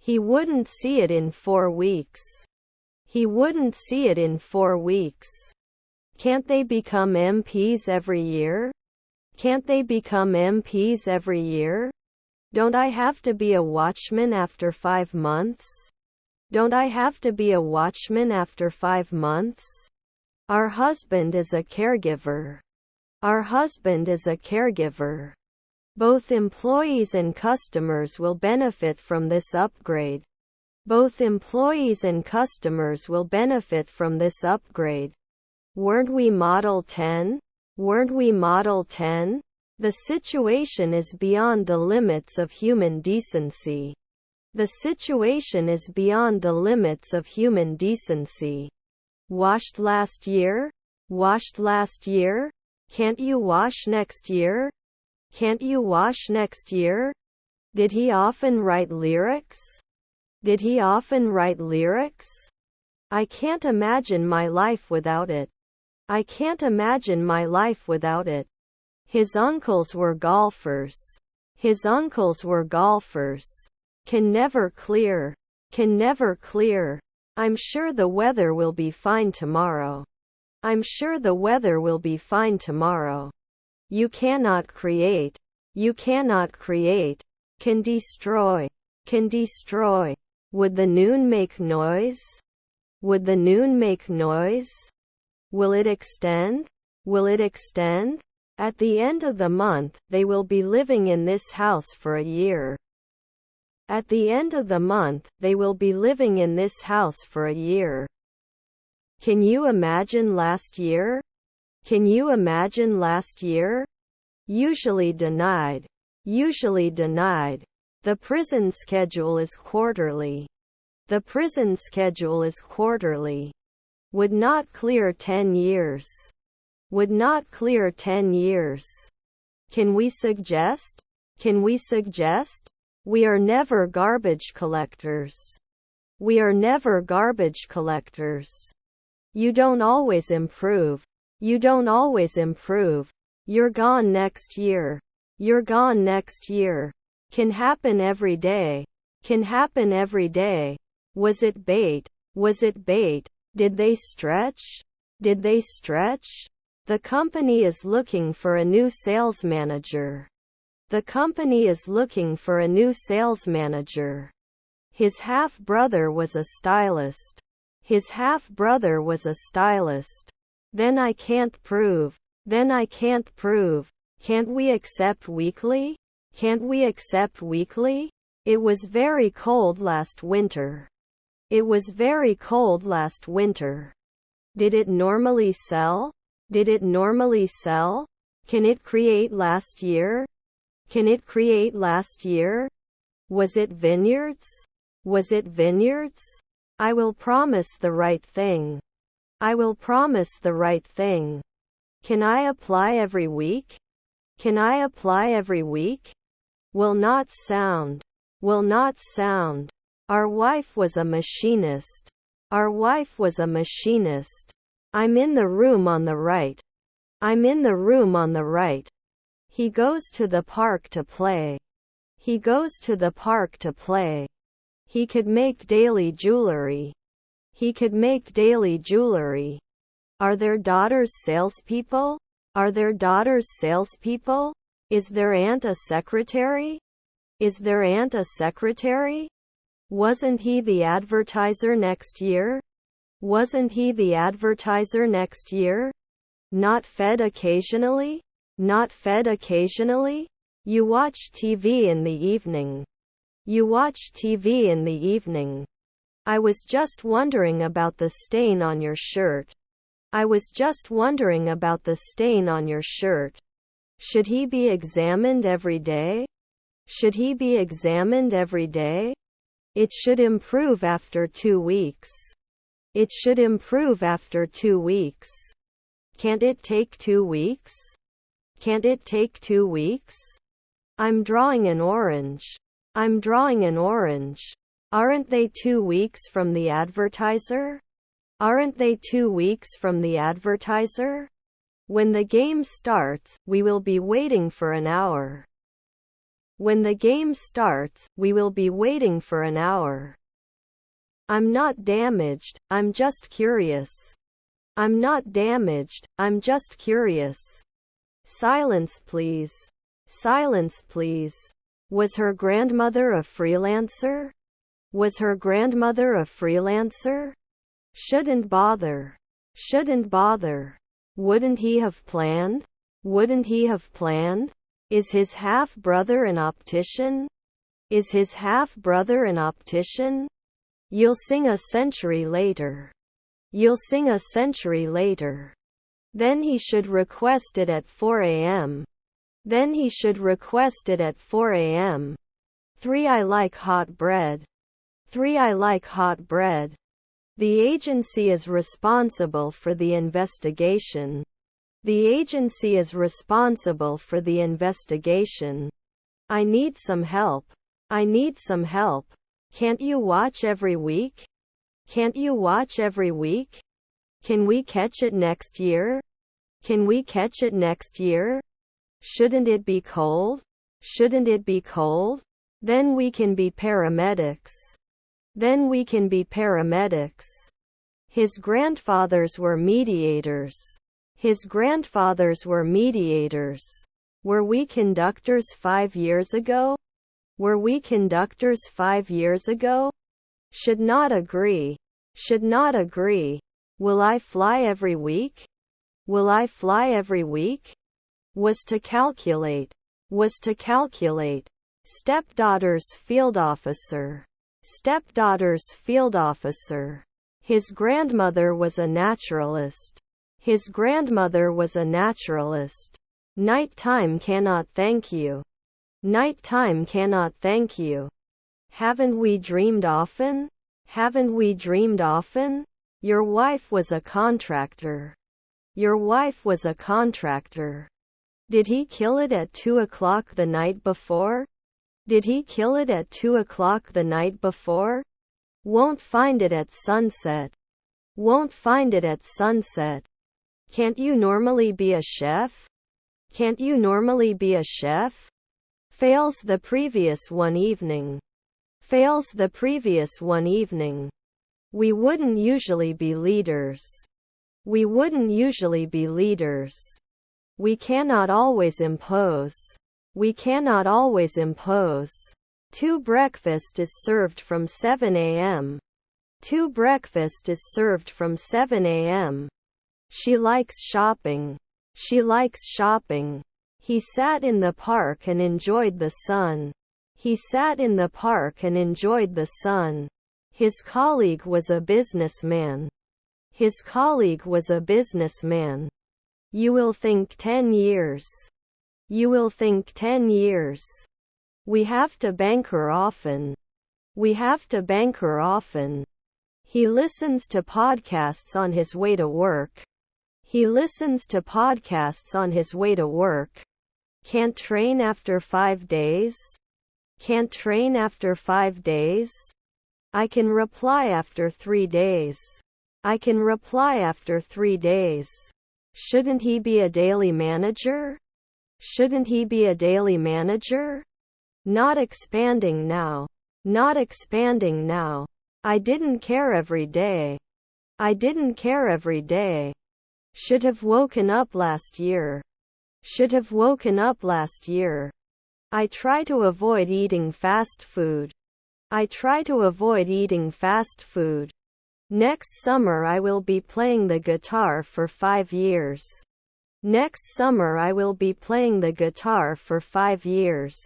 He wouldn't see it in 4 weeks. He wouldn't see it in 4 weeks. Can't they become MPs every year? Can't they become MPs every year? Don't I have to be a watchman after 5 months? Don't I have to be a watchman after 5 months? Our husband is a caregiver. Our husband is a caregiver. Both employees and customers will benefit from this upgrade. Both employees and customers will benefit from this upgrade. Weren't we Model 10? Weren't we Model 10? The situation is beyond the limits of human decency. The situation is beyond the limits of human decency. Washed last year? Washed last year? Can't you wash next year? Can't you wash next year? Did he often write lyrics? Did he often write lyrics? I can't imagine my life without it. I can't imagine my life without it. His uncles were golfers. His uncles were golfers. Can never clear. Can never clear. I'm sure the weather will be fine tomorrow. I'm sure the weather will be fine tomorrow. You cannot create. You cannot create. Can destroy. Can destroy. Would the noon make noise? Would the noon make noise? Will it extend? Will it extend? At the end of the month, they will be living in this house for a year. At the end of the month, they will be living in this house for a year. Can you imagine last year? Can you imagine last year? Usually denied. Usually denied. The prison schedule is quarterly. The prison schedule is quarterly. Would not clear 10 years. Would not clear 10 years. Can we suggest? Can we suggest? We are never garbage collectors. We are never garbage collectors. You don't always improve. You don't always improve. You're gone next year. You're gone next year. Can happen every day. Can happen every day. Was it bait? Was it bait? Did they stretch? Did they stretch? The company is looking for a new sales manager. The company is looking for a new sales manager. His half-brother was a stylist. His half-brother was a stylist. Then I can't prove. Then I can't prove. Can't we accept weekly? Can't we accept weekly? It was very cold last winter. It was very cold last winter. Did it normally sell? Did it normally sell? Can it create last year? Can it create last year? Was it vineyards? Was it vineyards? I will promise the right thing. I will promise the right thing. Can I apply every week? Can I apply every week? Will not sound. Will not sound. Our wife was a machinist. Our wife was a machinist. I'm in the room on the right. I'm in the room on the right. He goes to the park to play. He goes to the park to play. He could make daily jewelry. He could make daily jewelry. Are their daughters salespeople? Are their daughters salespeople? Is their aunt a secretary? Is their aunt a secretary? Wasn't he the advertiser next year? Wasn't he the advertiser next year? Not fed occasionally? Not fed occasionally? You watch TV in the evening. You watch TV in the evening. I was just wondering about the stain on your shirt. I was just wondering about the stain on your shirt. Should he be examined every day? Should he be examined every day? It should improve after 2 weeks. It should improve after 2 weeks. Can't it take 2 weeks? Can't it take 2 weeks? I'm drawing an orange. I'm drawing an orange. Aren't they 2 weeks from the advertiser? Aren't they 2 weeks from the advertiser? When the game starts, we will be waiting for an hour. When the game starts, we will be waiting for an hour. I'm not damaged, I'm just curious. I'm not damaged, I'm just curious. Silence please. Silence please. Was her grandmother a freelancer? Was her grandmother a freelancer? Shouldn't bother. Shouldn't bother. Wouldn't he have planned? Wouldn't he have planned? Is his half-brother an optician? Is his half-brother an optician? You'll sing a century later. You'll sing a century later. Then he should request it at 4 a.m. Then he should request it at 4 a.m. 3. I like hot bread. 3. I like hot bread. The agency is responsible for the investigation. The agency is responsible for the investigation. I need some help. I need some help. Can't you watch every week? Can't you watch every week? Can we catch it next year? Can we catch it next year? Shouldn't it be cold? Shouldn't it be cold? Then we can be paramedics. Then we can be paramedics. His grandfathers were mediators. His grandfathers were mediators. Were we conductors 5 years ago? Were we conductors 5 years ago? Should not agree. Should not agree. Will I fly every week? Will I fly every week? Was to calculate. Was to calculate. Stepdaughter's field officer. Stepdaughter's field officer. His grandmother was a naturalist. His grandmother was a naturalist. Nighttime cannot thank you. Nighttime cannot thank you. Haven't we dreamed often? Haven't we dreamed often? Your wife was a contractor. Your wife was a contractor. Did he kill it at 2 o'clock the night before? Did he kill it at 2 o'clock the night before? Won't find it at sunset. Won't find it at sunset. Can't you normally be a chef? Can't you normally be a chef? Fails the previous one evening. Fails the previous one evening. We wouldn't usually be leaders. We wouldn't usually be leaders. We cannot always impose. We cannot always impose. 2. Breakfast is served from 7 a.m. 2. Breakfast is served from 7 a.m. She likes shopping. She likes shopping. He sat in the park and enjoyed the sun. He sat in the park and enjoyed the sun. His colleague was a businessman. His colleague was a businessman. You will think 10 years. You will think 10 years. We have to bank her often. We have to bank her often. He listens to podcasts on his way to work. He listens to podcasts on his way to work. Can't train after 5 days? Can't train after 5 days? I can reply after 3 days. I can reply after 3 days. Shouldn't he be a daily manager? Shouldn't he be a daily manager? Not expanding now. Not expanding now. I didn't care every day. I didn't care every day. Should have woken up last year. Should have woken up last year. I try to avoid eating fast food. I try to avoid eating fast food. Next summer I will be playing the guitar for 5 years. Next summer I will be playing the guitar for 5 years.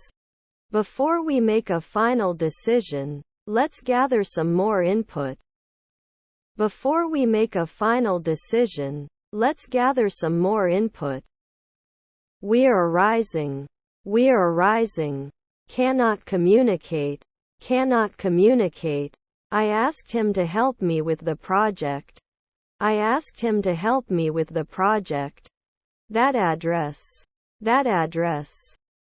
Before we make a final decision, let's gather some more input. Before we make a final decision, let's gather some more input. We are rising. We are rising. Cannot communicate. Cannot communicate. I asked him to help me with the project. I asked him to help me with the project. That address. That address.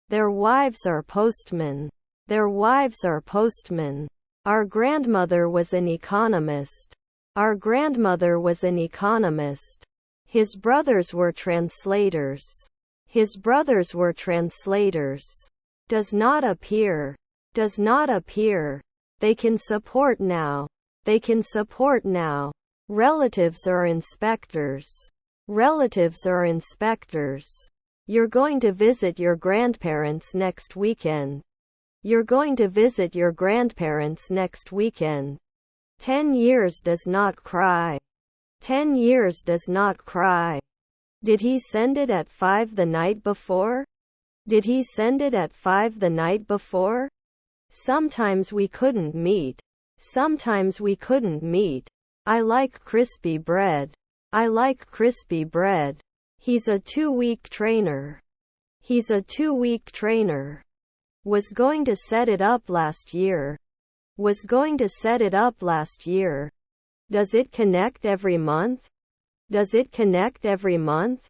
Their wives are postmen. Their wives are postmen. Our grandmother was an economist. Our grandmother was an economist. His brothers were translators. His brothers were translators. does not appear, does not appear. They can support now, they can support now. Relatives or inspectors, relatives or inspectors. You're going to visit your grandparents next weekend. You're going to visit your grandparents next weekend. 10 years does not cry. 10 years does not cry. Did he send it at 5 the night before? Did he send it at 5 the night before? Sometimes we couldn't meet. Sometimes we couldn't meet. I like crispy bread. I like crispy bread. He's a 2-week trainer. He's a 2-week trainer. Was going to set it up last year. Was going to set it up last year. Does it connect every month? Does it connect every month?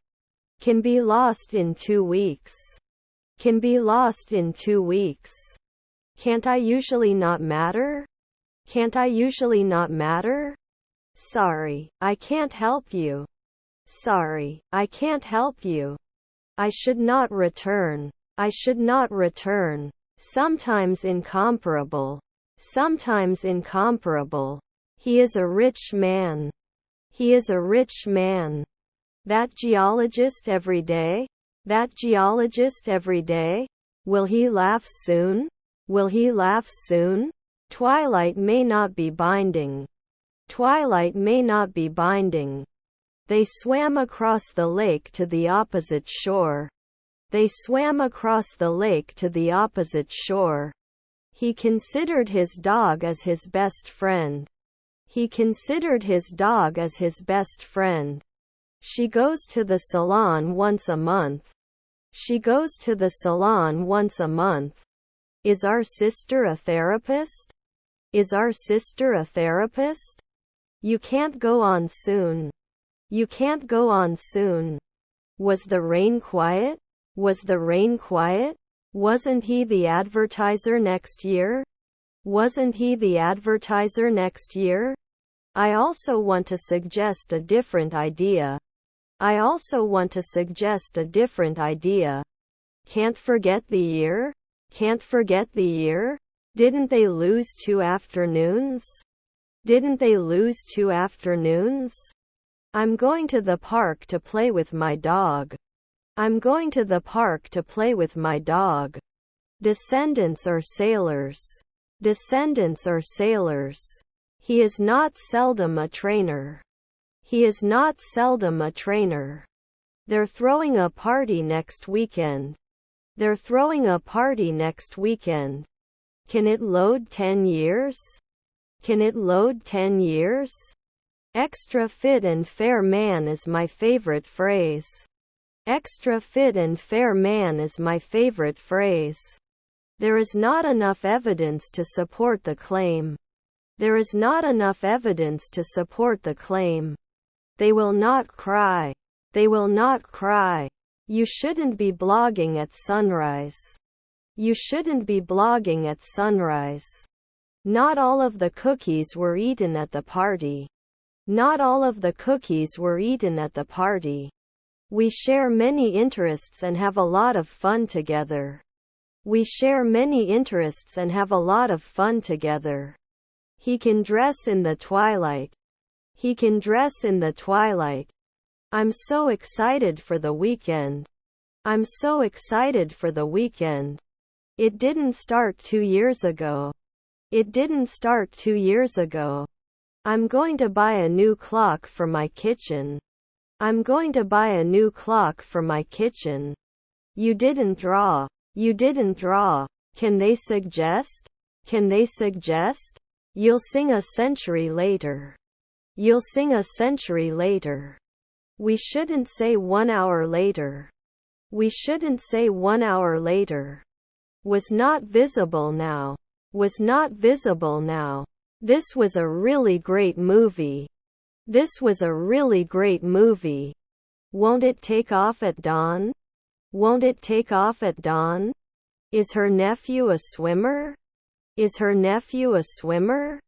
Can be lost in 2 weeks. Can be lost in 2 weeks. Can't I usually not matter? Can't I usually not matter? Sorry, I can't help you. Sorry, I can't help you. I should not return. I should not return. Sometimes incomparable. Sometimes incomparable. He is a rich man. He is a rich man. That geologist every day? That geologist every day? Will he laugh soon? Will he laugh soon? Twilight may not be binding. Twilight may not be binding. They swam across the lake to the opposite shore. They swam across the lake to the opposite shore. He considered his dog as his best friend. He considered his dog as his best friend. She goes to the salon once a month. She goes to the salon once a month. Is our sister a therapist? Is our sister a therapist? You can't go on soon. You can't go on soon. Was the rain quiet? Was the rain quiet? Wasn't he the advertiser next year? Wasn't he the advertiser next year? I also want to suggest a different idea. I also want to suggest a different idea. Can't forget the year? Can't forget the year? Didn't they lose 2 afternoons? Didn't they lose 2 afternoons? I'm going to the park to play with my dog. I'm going to the park to play with my dog. Descendants are sailors. Descendants are sailors. He is not seldom a trainer. He is not seldom a trainer. They're throwing a party next weekend. They're throwing a party next weekend. Can it load 10 years? Can it load 10 years? Extra fit and fair man is my favorite phrase. Extra fit and fair man is my favorite phrase. There is not enough evidence to support the claim. There is not enough evidence to support the claim. They will not cry. They will not cry. You shouldn't be blogging at sunrise. You shouldn't be blogging at sunrise. Not all of the cookies were eaten at the party. Not all of the cookies were eaten at the party. We share many interests and have a lot of fun together. We share many interests and have a lot of fun together. He can dress in the twilight. He can dress in the twilight. I'm so excited for the weekend. I'm so excited for the weekend. It didn't start 2 years ago. It didn't start 2 years ago. I'm going to buy a new clock for my kitchen. I'm going to buy a new clock for my kitchen. You didn't draw. You didn't draw. Can they suggest? Can they suggest? You'll sing a century later. You'll sing a century later. We shouldn't say 1 hour later. We shouldn't say 1 hour later. Was not visible now. Was not visible now. This was a really great movie. This was a really great movie. Won't it take off at dawn? Won't it take off at dawn? Is her nephew a swimmer? Is her nephew a swimmer?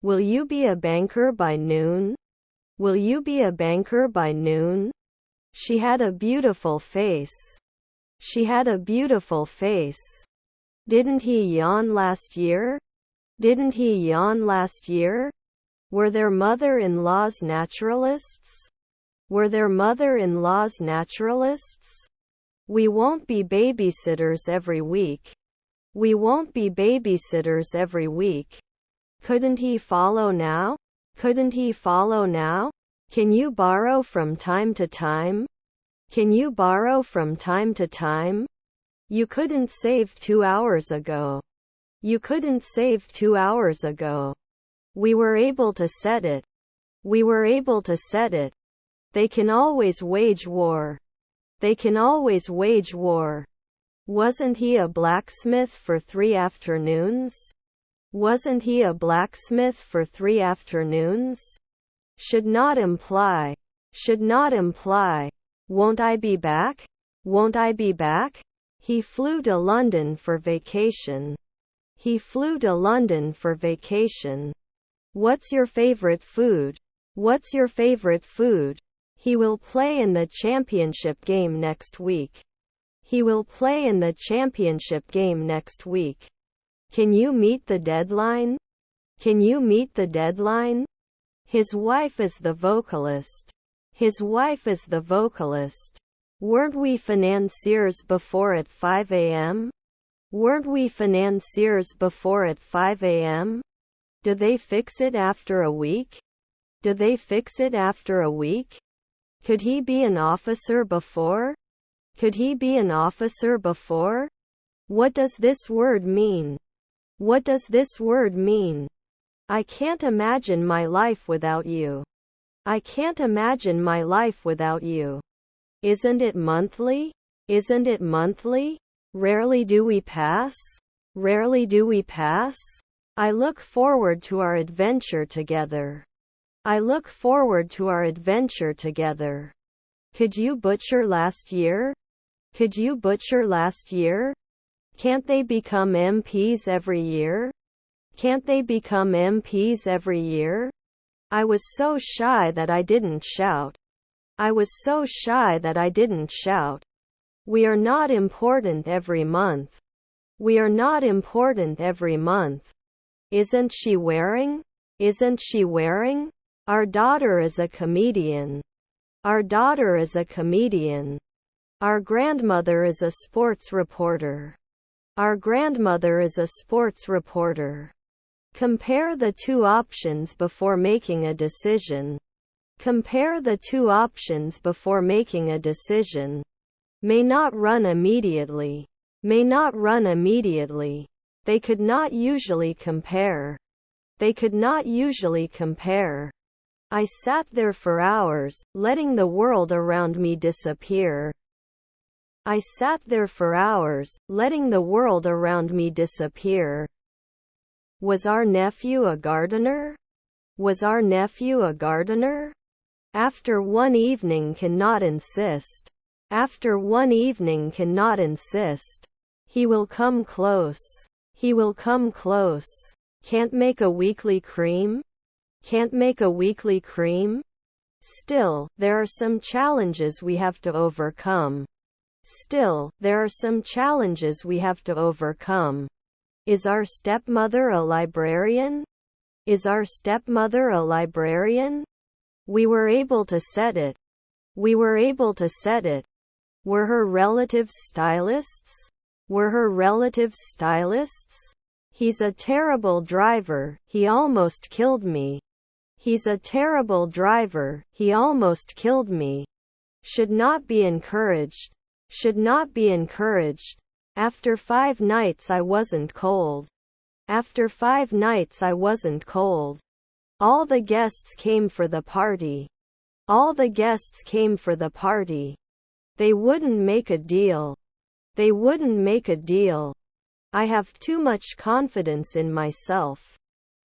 Will you be a banker by noon? Will you be a banker by noon? She had a beautiful face. She had a beautiful face. Didn't he yawn last year? Didn't he yawn last year? Were their mother-in-laws naturalists? Were their mother-in-laws naturalists? We won't be babysitters every week. We won't be babysitters every week. Couldn't he follow now? Couldn't he follow now? Can you borrow from time to time? Can you borrow from time to time? You couldn't save 2 hours ago. You couldn't save 2 hours ago. We were able to set it. We were able to set it. They can always wage war. They can always wage war. Wasn't he a blacksmith for 3 afternoons? Wasn't he a blacksmith for 3 afternoons? Should not imply. Should not imply. Won't I be back? Won't I be back? He flew to London for vacation. He flew to London for vacation. What's your favorite food? What's your favorite food? He will play in the championship game next week. He will play in the championship game next week. Can you meet the deadline? Can you meet the deadline? His wife is the vocalist. His wife is the vocalist. Weren't we financiers before at 5 a.m.? Weren't we financiers before at 5 a.m.? Do they fix it after a week? Do they fix it after a week? Could he be an officer before? Could he be an officer before? What does this word mean? What does this word mean? I can't imagine my life without you. I can't imagine my life without you. Isn't it monthly? Isn't it monthly? Rarely do we pass? Rarely do we pass? I look forward to our adventure together. I look forward to our adventure together. Could you butcher last year? Could you butcher last year? Can't they become MPs every year? Can't they become MPs every year? I was so shy that I didn't shout. I was so shy that I didn't shout. We are not important every month. We are not important every month. Isn't she wearing? Isn't she wearing? Our daughter is a comedian. Our daughter is a comedian. Our grandmother is a sports reporter. Our grandmother is a sports reporter. Compare the 2 options before making a decision. Compare the 2 options before making a decision. May not run immediately. May not run immediately. They could not usually compare. They could not usually compare. I sat there for hours, letting the world around me disappear. I sat there for hours, letting the world around me disappear. Was our nephew a gardener? Was our nephew a gardener? After one evening cannot insist. After one evening cannot insist. He will come close. He will come close. Can't make a weekly cream? Can't make a weekly cream? Still, there are some challenges we have to overcome. Still, there are some challenges we have to overcome. Is our stepmother a librarian? Is our stepmother a librarian? We were able to set it. We were able to set it. Were her relatives stylists? Were her relatives stylists? He's a terrible driver, he almost killed me. He's a terrible driver, he almost killed me. Should not be encouraged. Should not be encouraged. After 5 nights I wasn't cold. After 5 nights I wasn't cold. All the guests came for the party. All the guests came for the party. They wouldn't make a deal. They wouldn't make a deal. I have too much confidence in myself.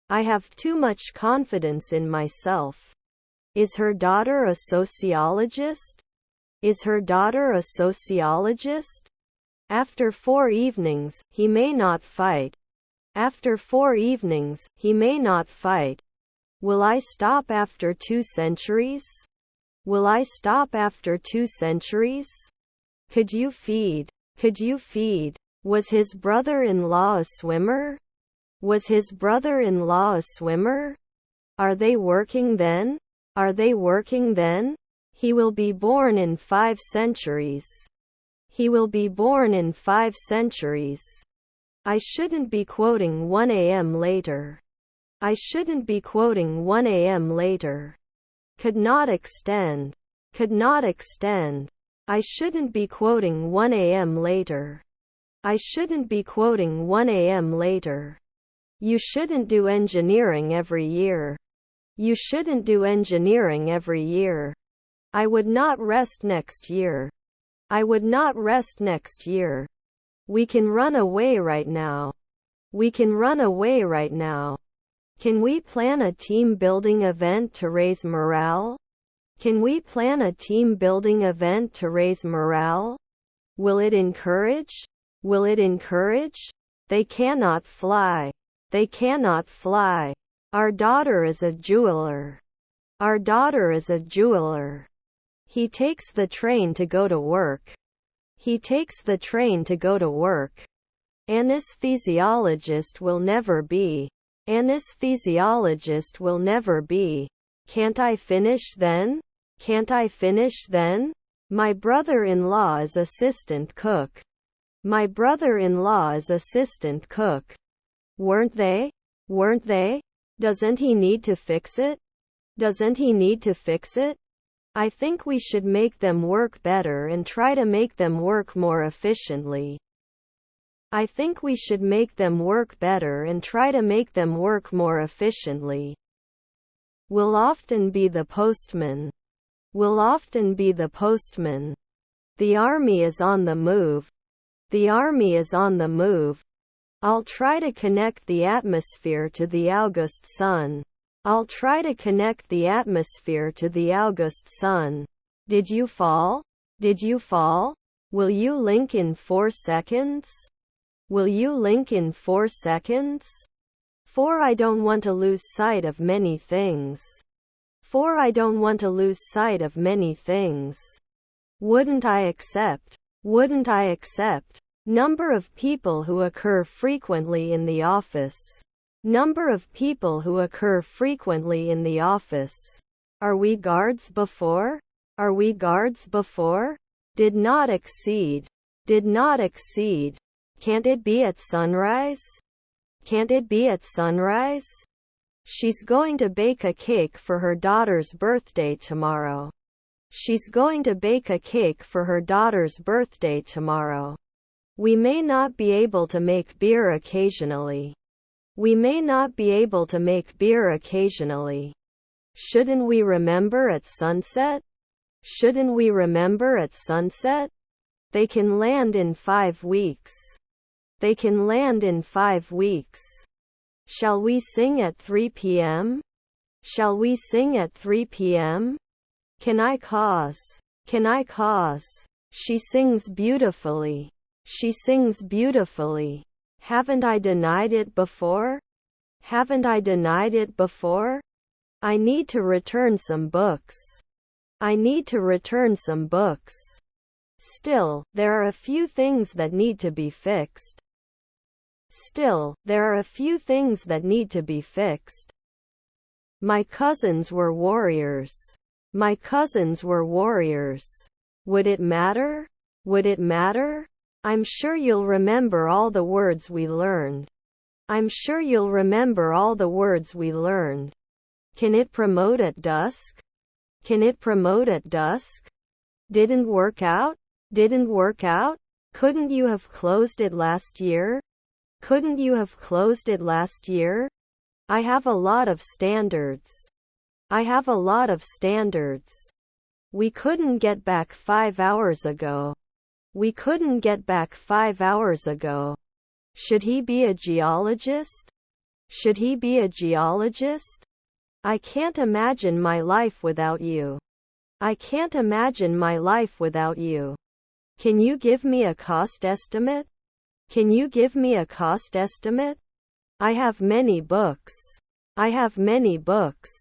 I have too much confidence in myself. Is her daughter a sociologist? Is her daughter a sociologist? After 4 evenings, he may not fight. After 4 evenings, he may not fight. Will I stop after 2 centuries? Will I stop after 2 centuries? Could you feed? Could you feed? Was his brother-in-law a swimmer? Was his brother-in-law a swimmer? Are they working then? Are they working then? He will be born in 5 centuries. He will be born in 5 centuries. I shouldn't be quoting 1 a.m. later. I shouldn't be quoting 1 a.m. later. Could not extend. Could not extend. I shouldn't be quoting 1 a.m. later. I shouldn't be quoting 1 a.m. later. You shouldn't do engineering every year. You shouldn't do engineering every year. I would not rest next year. I would not rest next year. We can run away right now. We can run away right now. Can we plan a team-building event to raise morale? Can we plan a team-building event to raise morale? Will it encourage? Will it encourage? They cannot fly. They cannot fly. Our daughter is a jeweler. Our daughter is a jeweler. He takes the train to go to work. He takes the train to go to work. Anesthesiologist will never be. Anesthesiologist will never be. Can't I finish then? Can't I finish then? My brother-in-law is assistant cook. My brother-in-law is assistant cook. Weren't they? Weren't they? Doesn't he need to fix it? Doesn't he need to fix it? I think we should make them work better and try to make them work more efficiently. I think we should make them work better and try to make them work more efficiently. Will often be the postman. Will often be the postman. The army is on the move. The army is on the move. I'll try to connect the atmosphere to the August sun. I'll try to connect the atmosphere to the August sun. Did you fall? Did you fall? Will you link in 4 seconds? Will you link in 4 seconds? For I don't want to lose sight of many things. For I don't want to lose sight of many things. Wouldn't I accept? Wouldn't I accept? Number of people who occur frequently in the office. Number of people who occur frequently in the office. Are we guards before? Are we guards before? Did not exceed. Did not exceed. Can't it be at sunrise? Can't it be at sunrise? She's going to bake a cake for her daughter's birthday tomorrow. She's going to bake a cake for her daughter's birthday tomorrow. We may not be able to make beer occasionally. We may not be able to make beer occasionally. Shouldn't we remember at sunset? Shouldn't we remember at sunset? They can land in 5 weeks. They can land in 5 weeks. Shall we sing at 3 p.m.? Shall we sing at 3 p.m.? Can I cause? Can I cause? She sings beautifully. She sings beautifully. Haven't I denied it before? Haven't I denied it before? I need to return some books. I need to return some books. Still, there are a few things that need to be fixed. Still, there are a few things that need to be fixed. My cousins were warriors. My cousins were warriors. Would it matter? Would it matter? I'm sure you'll remember all the words we learned. I'm sure you'll remember all the words we learned. Can it promote at dusk? Can it promote at dusk? Didn't work out? Didn't work out? Couldn't you have closed it last year? Couldn't you have closed it last year? I have a lot of standards. I have a lot of standards. We couldn't get back 5 hours ago. We couldn't get back 5 hours ago. Should he be a geologist? Should he be a geologist? I can't imagine my life without you. I can't imagine my life without you. Can you give me a cost estimate? Can you give me a cost estimate? I have many books. I have many books.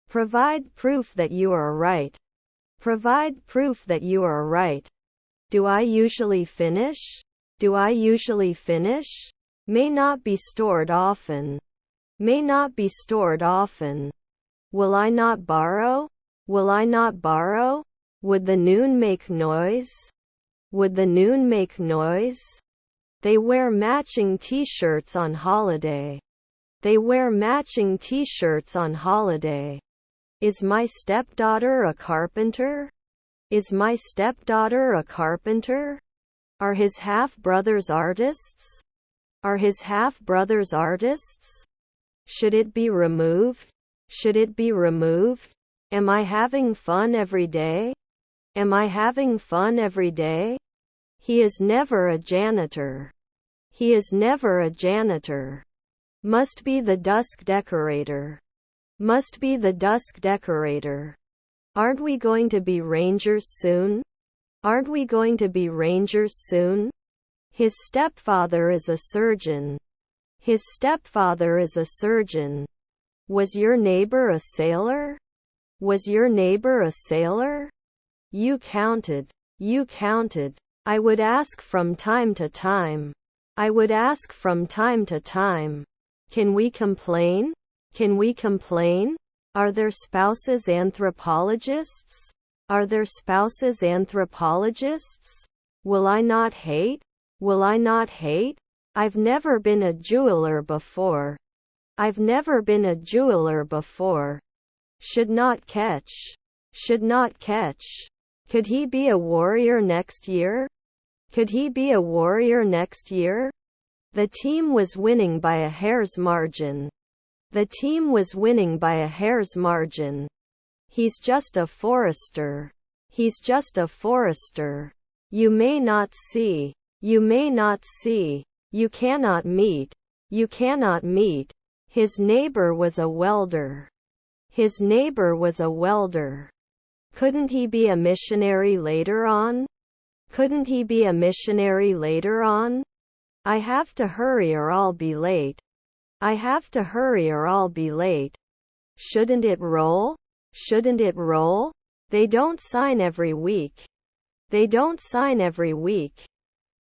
Provide proof that you are right. Provide proof that you are right. Do I usually finish? Do I usually finish? May not be stored often. May not be stored often. Will I not borrow? Will I not borrow? Would the noon make noise? Would the noon make noise? They wear matching t-shirts on holiday. They wear matching t-shirts on holiday. Is my stepdaughter a carpenter? Is my stepdaughter a carpenter? Are his half-brothers artists? Are his half-brothers artists? Should it be removed? Should it be removed? Am I having fun every day? Am I having fun every day? He is never a janitor. He is never a janitor. Must be the dusk decorator. Must be the dusk decorator. Aren't we going to be rangers soon? Aren't we going to be rangers soon? His stepfather is a surgeon. His stepfather is a surgeon. Was your neighbor a sailor? Was your neighbor a sailor? You counted. You counted. I would ask from time to time. I would ask from time to time. Can we complain? Can we complain? Are their spouses anthropologists? Are their spouses anthropologists? Will I not hate? Will I not hate? I've never been a jeweler before. I've never been a jeweler before. Should not catch. Should not catch. Could he be a warrior next year? Could he be a warrior next year? The team was winning by a hair's margin. The team was winning by a hair's margin. He's just a forester. He's just a forester. You may not see. You may not see. You cannot meet. You cannot meet. His neighbor was a welder. His neighbor was a welder. Couldn't he be a missionary later on? Couldn't he be a missionary later on? I have to hurry or I'll be late. I have to hurry or I'll be late. Shouldn't it roll? Shouldn't it roll? They don't sign every week. They don't sign every week.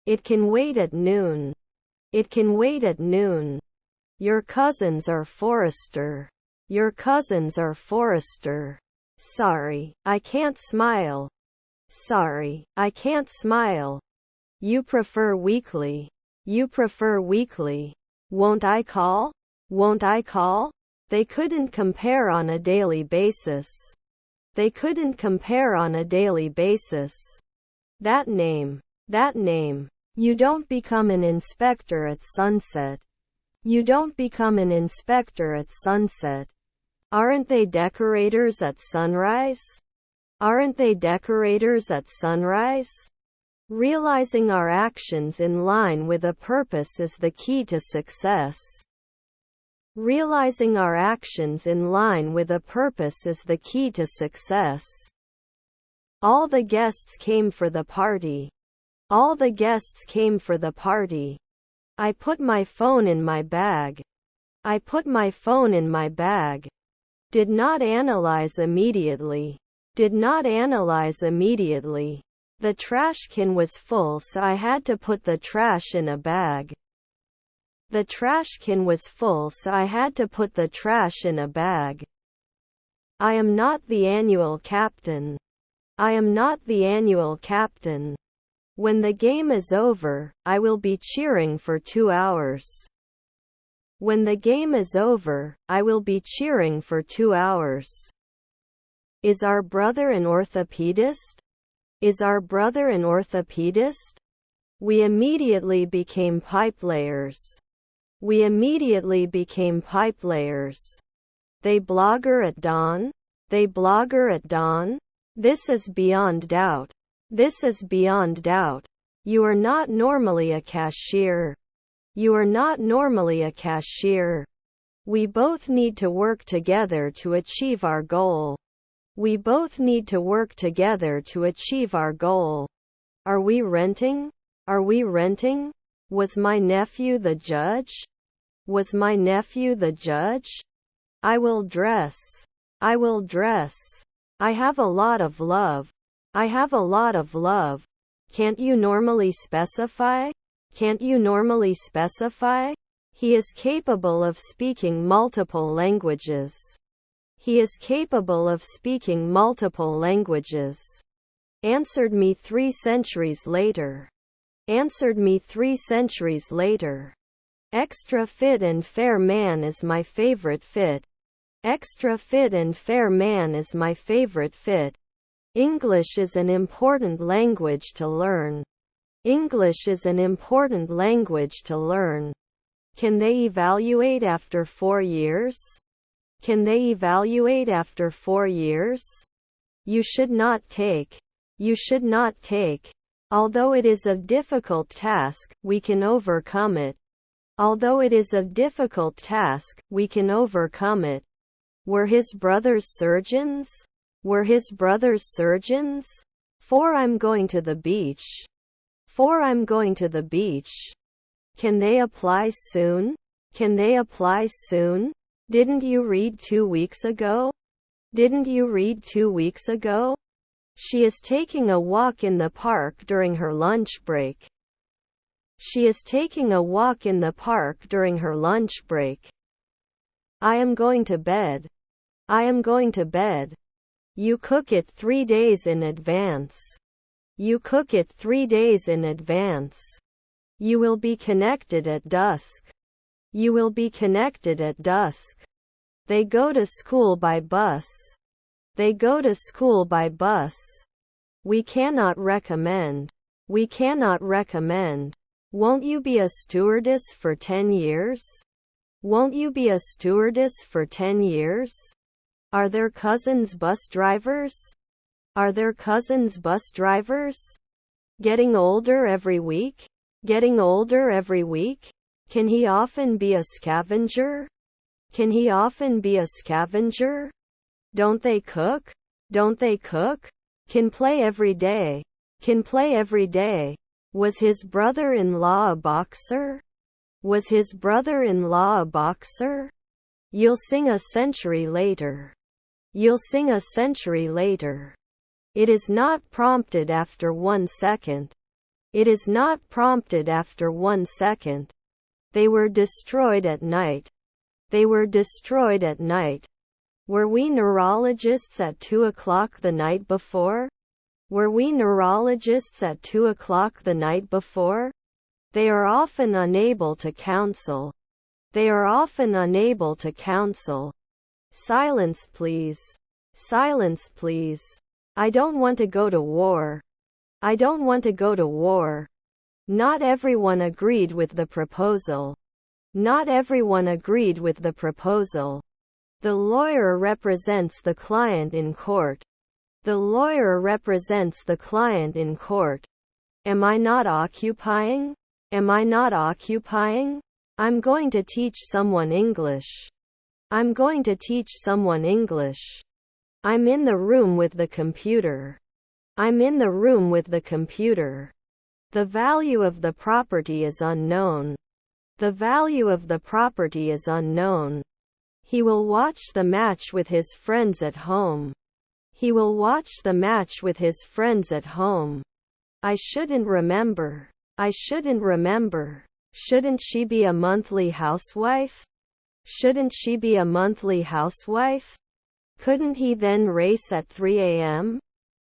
It can wait at noon. It can wait at noon. Your cousins are Forrester. Your cousins are Forrester. Sorry, I can't smile. Sorry, I can't smile. You prefer weekly. You prefer weekly. Won't I call? Won't I call? They couldn't compare on a daily basis. They couldn't compare on a daily basis. That name. That name. You don't become an inspector at sunset. You don't become an inspector at sunset. Aren't they decorators at sunrise? Aren't they decorators at sunrise? Realizing our actions in line with a purpose is the key to success. Realizing our actions in line with a purpose is the key to success. All the guests came for the party. All the guests came for the party. I put my phone in my bag. I put my phone in my bag. Did not analyze immediately. Did not analyze immediately. The trash can was full, so I had to put the trash in a bag. The trash can was full, so I had to put the trash in a bag. I am not the annual captain. I am not the annual captain. When the game is over, I will be cheering for 2 hours. When the game is over, I will be cheering for 2 hours. Is our brother an orthopedist? Is our brother an orthopedist? We immediately became pipe layers. We immediately became pipe layers. They blogger at dawn? They blogger at dawn? This is beyond doubt. This is beyond doubt. You are not normally a cashier. You are not normally a cashier. We both need to work together to achieve our goal. We both need to work together to achieve our goal. Are we renting? Are we renting? Was my nephew the judge? Was my nephew the judge? I will dress. I will dress. I have a lot of love. I have a lot of love. Can't you normally specify? Can't you normally specify? He is capable of speaking multiple languages. He is capable of speaking multiple languages. Answered me 3 centuries later. Answered me 3 centuries later. Extra fit and fair man is my favorite fit. Extra fit and fair man is my favorite fit. English is an important language to learn. English is an important language to learn. Can they evaluate after 4 years? Can they evaluate after 4 years? You should not take. You should not take. Although it is a difficult task, we can overcome it. Although it is a difficult task, we can overcome it. Were his brothers surgeons? Were his brothers surgeons? For I'm going to the beach. For I'm going to the beach. Can they apply soon? Can they apply soon? Didn't you read 2 weeks ago? Didn't you read 2 weeks ago? She is taking a walk in the park during her lunch break. She is taking a walk in the park during her lunch break. I am going to bed. I am going to bed. You cook it 3 days in advance. You cook it 3 days in advance. You will be connected at dusk. You will be connected at dusk. They go to school by bus. They go to school by bus. We cannot recommend. We cannot recommend. Won't you be a stewardess for 10 years? Won't you be a stewardess for 10 years? Are their cousins bus drivers? Are their cousins bus drivers? Getting older every week? Getting older every week? Can he often be a scavenger? Can he often be a scavenger? Don't they cook? Don't they cook? Can play every day. Can play every day. Was his brother-in-law a boxer? Was his brother-in-law a boxer? You'll sing a century later. You'll sing a century later. It is not prompted after 1 second. It is not prompted after 1 second. They were destroyed at night. They were destroyed at night. Were we neurologists at 2 o'clock the night before? Were we neurologists at 2 o'clock the night before? They are often unable to counsel. They are often unable to counsel. Silence please. Silence please. I don't want to go to war. I don't want to go to war. Not everyone agreed with the proposal. Not everyone agreed with the proposal. The lawyer represents the client in court. The lawyer represents the client in court. Am I not occupying? Am I not occupying? I'm going to teach someone English. I'm going to teach someone English. I'm in the room with the computer. I'm in the room with the computer. The value of the property is unknown. The value of the property is unknown. He will watch the match with his friends at home. He will watch the match with his friends at home. I shouldn't remember. I shouldn't remember. Shouldn't she be a monthly housewife? Shouldn't she be a monthly housewife? Couldn't he then race at 3 a.m.?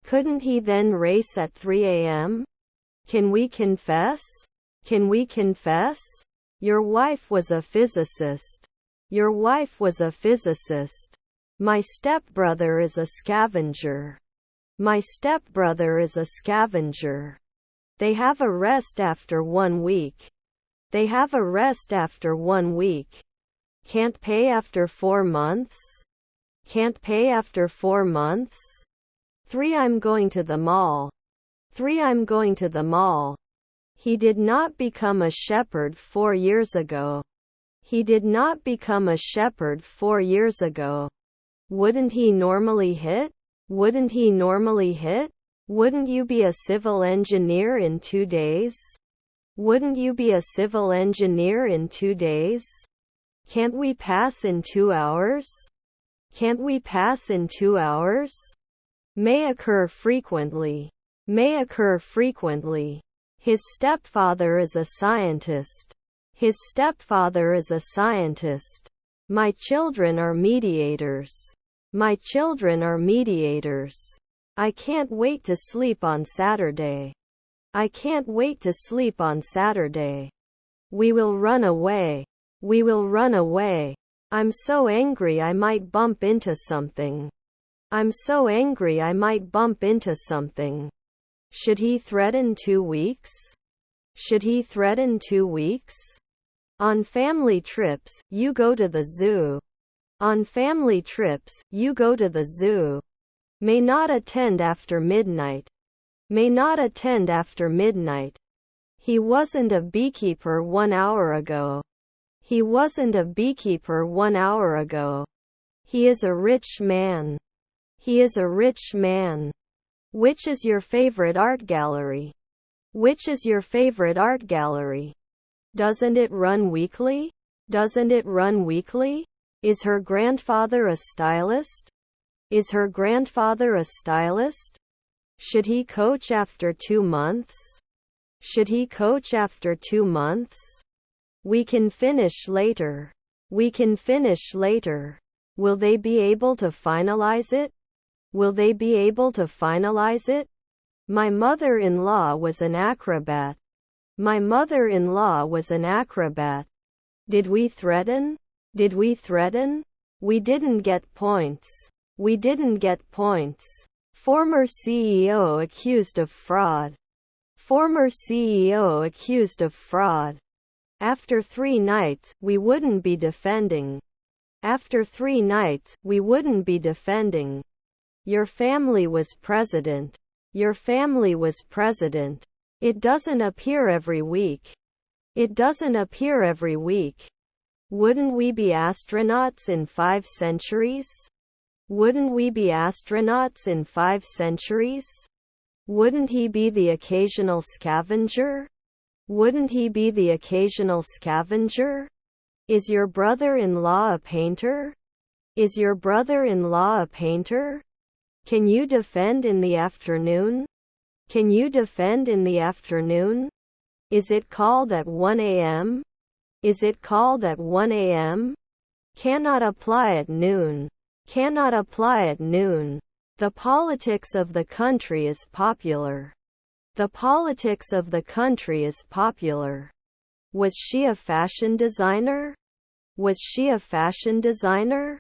Couldn't he then race at 3 a.m.? Can we confess? Can we confess? Your wife was a physicist. Your wife was a physicist. My stepbrother is a scavenger. My stepbrother is a scavenger. They have a rest after 1 week. They have a rest after 1 week. Can't pay after 4 months? Can't pay after 4 months? 3 I'm going to the mall. 3 I'm going to the mall. He did not become a shepherd 4 years ago. He did not become a shepherd 4 years ago. Wouldn't he normally hit? Wouldn't he normally hit? Wouldn't you be a civil engineer in 2 days? Wouldn't you be a civil engineer in 2 days? Can't we pass in 2 hours? Can't we pass in 2 hours? May occur frequently. May occur frequently. His stepfather is a scientist. His stepfather is a scientist. My children are mediators. My children are mediators. I can't wait to sleep on Saturday. I can't wait to sleep on Saturday. We will run away. We will run away. I'm so angry I might bump into something. I'm so angry I might bump into something. Should he threaten 2 weeks? Should he threaten 2 weeks? On family trips, you go to the zoo. On family trips, you go to the zoo. May not attend after midnight. May not attend after midnight. He wasn't a beekeeper 1 hour ago. He wasn't a beekeeper 1 hour ago. He is a rich man. He is a rich man. Which is your favorite art gallery? Which is your favorite art gallery? Doesn't it run weekly? Doesn't it run weekly? Is her grandfather a stylist? Is her grandfather a stylist? Should he coach after 2 months? Should he coach after 2 months? We can finish later. We can finish later. Will they be able to finalize it? Will they be able to finalize it? My mother-in-law was an acrobat. My mother-in-law was an acrobat. Did we threaten? Did we threaten? We didn't get points. We didn't get points. Former CEO accused of fraud. Former CEO accused of fraud. After 3 nights, we wouldn't be defending. After 3 nights, we wouldn't be defending. Your family was president. Your family was president. It doesn't appear every week. It doesn't appear every week. Wouldn't we be astronauts in 5 centuries? Wouldn't we be astronauts in 5 centuries? Wouldn't he be the occasional scavenger? Wouldn't he be the occasional scavenger? Is your brother-in-law a painter? Is your brother-in-law a painter? Can you defend in the afternoon? Can you defend in the afternoon? Is it called at 1 a.m.? Is it called at 1 a.m.? Cannot apply at noon. Cannot apply at noon. The politics of the country is popular. The politics of the country is popular. Was she a fashion designer? Was she a fashion designer?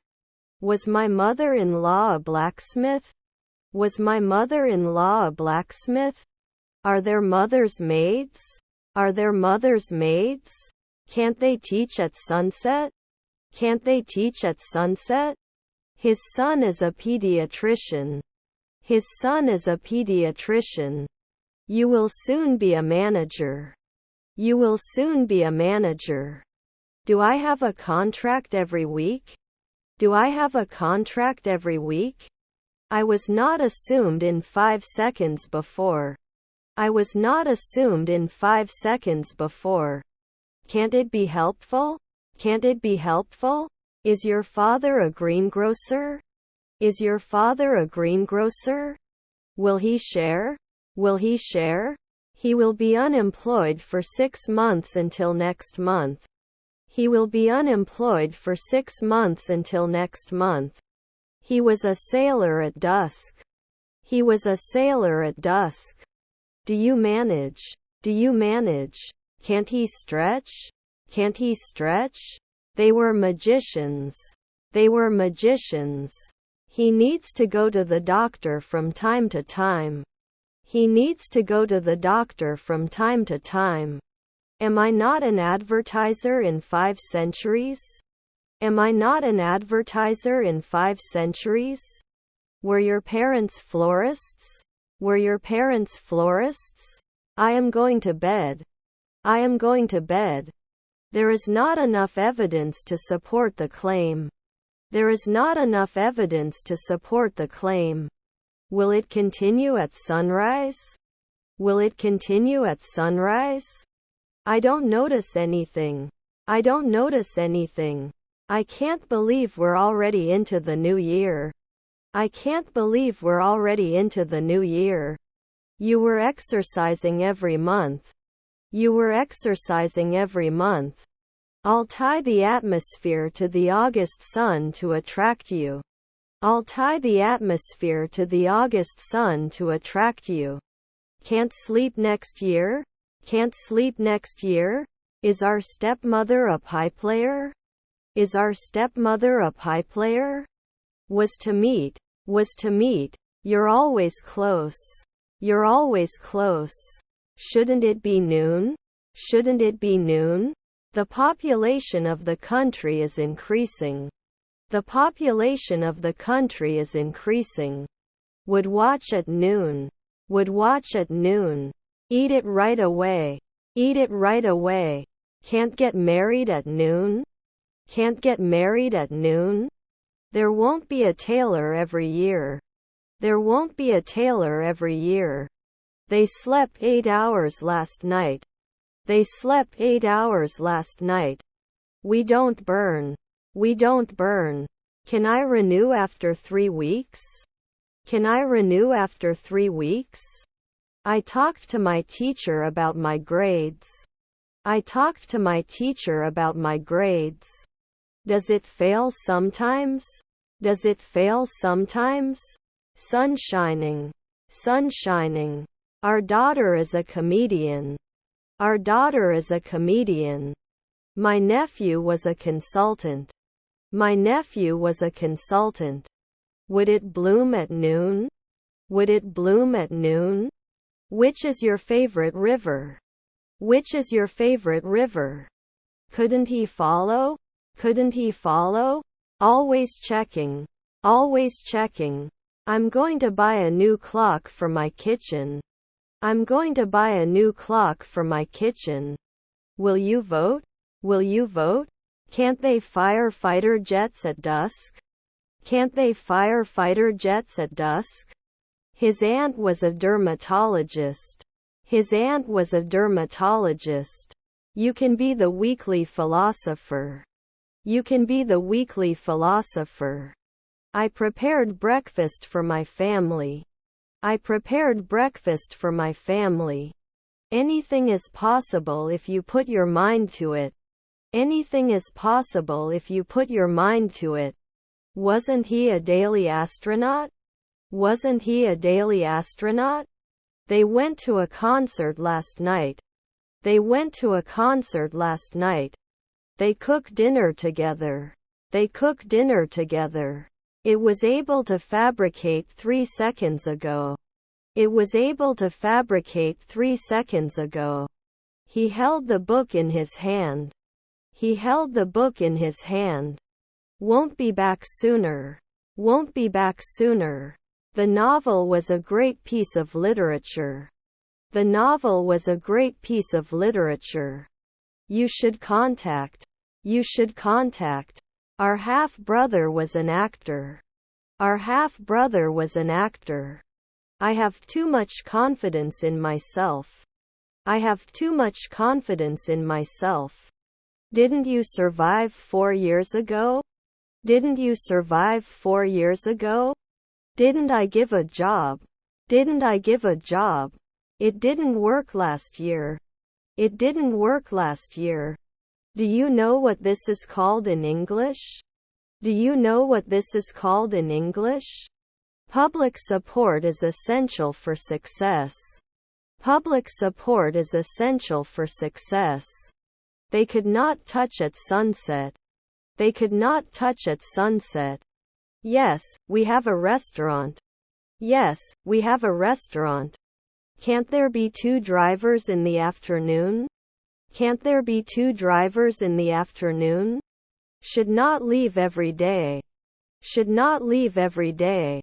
Was my mother-in-law a blacksmith? Was my mother-in-law a blacksmith? Are there mothers' maids? Are there mothers' maids? Can't they teach at sunset? Can't they teach at sunset? His son is a pediatrician. His son is a pediatrician. You will soon be a manager. You will soon be a manager. Do I have a contract every week? Do I have a contract every week? I was not assumed in 5 seconds before. I was not assumed in 5 seconds before. Can't it be helpful? Can't it be helpful? Is your father a greengrocer? Is your father a greengrocer? Will he share? Will he share? He will be unemployed for 6 months until next month. He will be unemployed for 6 months until next month. He was a sailor at dusk. He was a sailor at dusk. Do you manage? Do you manage? Can't he stretch? Can't he stretch? They were magicians. They were magicians. He needs to go to the doctor from time to time. He needs to go to the doctor from time to time. Am I not an advertiser in 5 centuries? Am I not an advertiser in 5 centuries? Were your parents florists? Were your parents florists? I am going to bed. I am going to bed. There is not enough evidence to support the claim. There is not enough evidence to support the claim. Will it continue at sunrise? Will it continue at sunrise? I don't notice anything. I don't notice anything. I can't believe we're already into the new year. I can't believe we're already into the new year. You were exercising every month. You were exercising every month. I'll tie the atmosphere to the August sun to attract you. I'll tie the atmosphere to the August sun to attract you. Can't sleep next year? Can't sleep next year? Is our stepmother a pie player? Is our stepmother a pie player? Was to meet. Was to meet. You're always close. You're always close. Shouldn't it be noon? Shouldn't it be noon? The population of the country is increasing. The population of the country is increasing. Would watch at noon. Would watch at noon. Eat it right away. Eat it right away. Can't get married at noon? Can't get married at noon? There won't be a tailor every year. There won't be a tailor every year. They slept 8 hours last night. They slept 8 hours last night. We don't burn. We don't burn. Can I renew after 3 weeks? Can I renew after 3 weeks? I talked to my teacher about my grades. I talked to my teacher about my grades. Does it fail sometimes? Does it fail sometimes? Sun shining. Sun shining. Our daughter is a comedian. Our daughter is a comedian. My nephew was a consultant. My nephew was a consultant. Would it bloom at noon? Would it bloom at noon? Which is your favorite river? Which is your favorite river? Couldn't he follow? Couldn't he follow? Always checking. Always checking. I'm going to buy a new clock for my kitchen. I'm going to buy a new clock for my kitchen. Will you vote? Will you vote? Can't they fire fighter jets at dusk? Can't they fire fighter jets at dusk? His aunt was a dermatologist. His aunt was a dermatologist. You can be the weekly philosopher. You can be the weekly philosopher. I prepared breakfast for my family. I prepared breakfast for my family. Anything is possible if you put your mind to it. Anything is possible if you put your mind to it. Wasn't he a daily astronaut? Wasn't he a daily astronaut? They went to a concert last night. They went to a concert last night. They cooked dinner together. They cooked dinner together. It was able to fabricate 3 seconds ago. It was able to fabricate 3 seconds ago. He held the book in his hand. He held the book in his hand. Won't be back sooner. Won't be back sooner. The novel was a great piece of literature. The novel was a great piece of literature. You should contact. You should contact. Our half-brother was an actor. Our half-brother was an actor. I have too much confidence in myself. I have too much confidence in myself. Didn't you survive 4 years ago? Didn't you survive 4 years ago? Didn't I give a job? Didn't I give a job? It didn't work last year. It didn't work last year. Do you know what this is called in English? Do you know what this is called in English? Public support is essential for success. Public support is essential for success. They could not touch at sunset. They could not touch at sunset. Yes, we have a restaurant. Yes, we have a restaurant. Can't there be 2 drivers in the afternoon? Can't there be 2 drivers in the afternoon? Should not leave every day. Should not leave every day.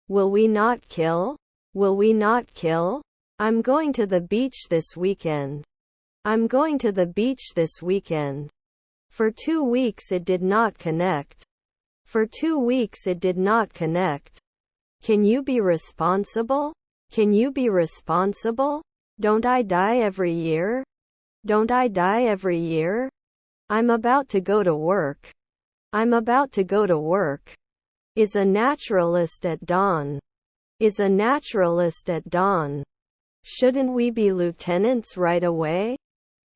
Will we not kill? Will we not kill? I'm going to the beach this weekend. I'm going to the beach this weekend. For 2 weeks it did not connect. For 2 weeks it did not connect. Can you be responsible? Can you be responsible? Don't I die every year? Don't I die every year? I'm about to go to work. I'm about to go to work. Is a naturalist at dawn. Is a naturalist at dawn. Shouldn't we be lieutenants right away?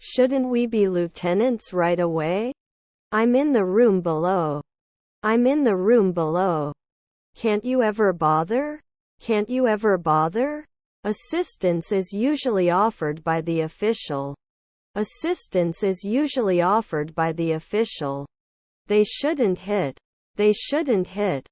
Shouldn't we be lieutenants right away? I'm in the room below. I'm in the room below. Can't you ever bother? Can't you ever bother? Assistance is usually offered by the official. Assistance is usually offered by the official. They shouldn't hit. They shouldn't hit.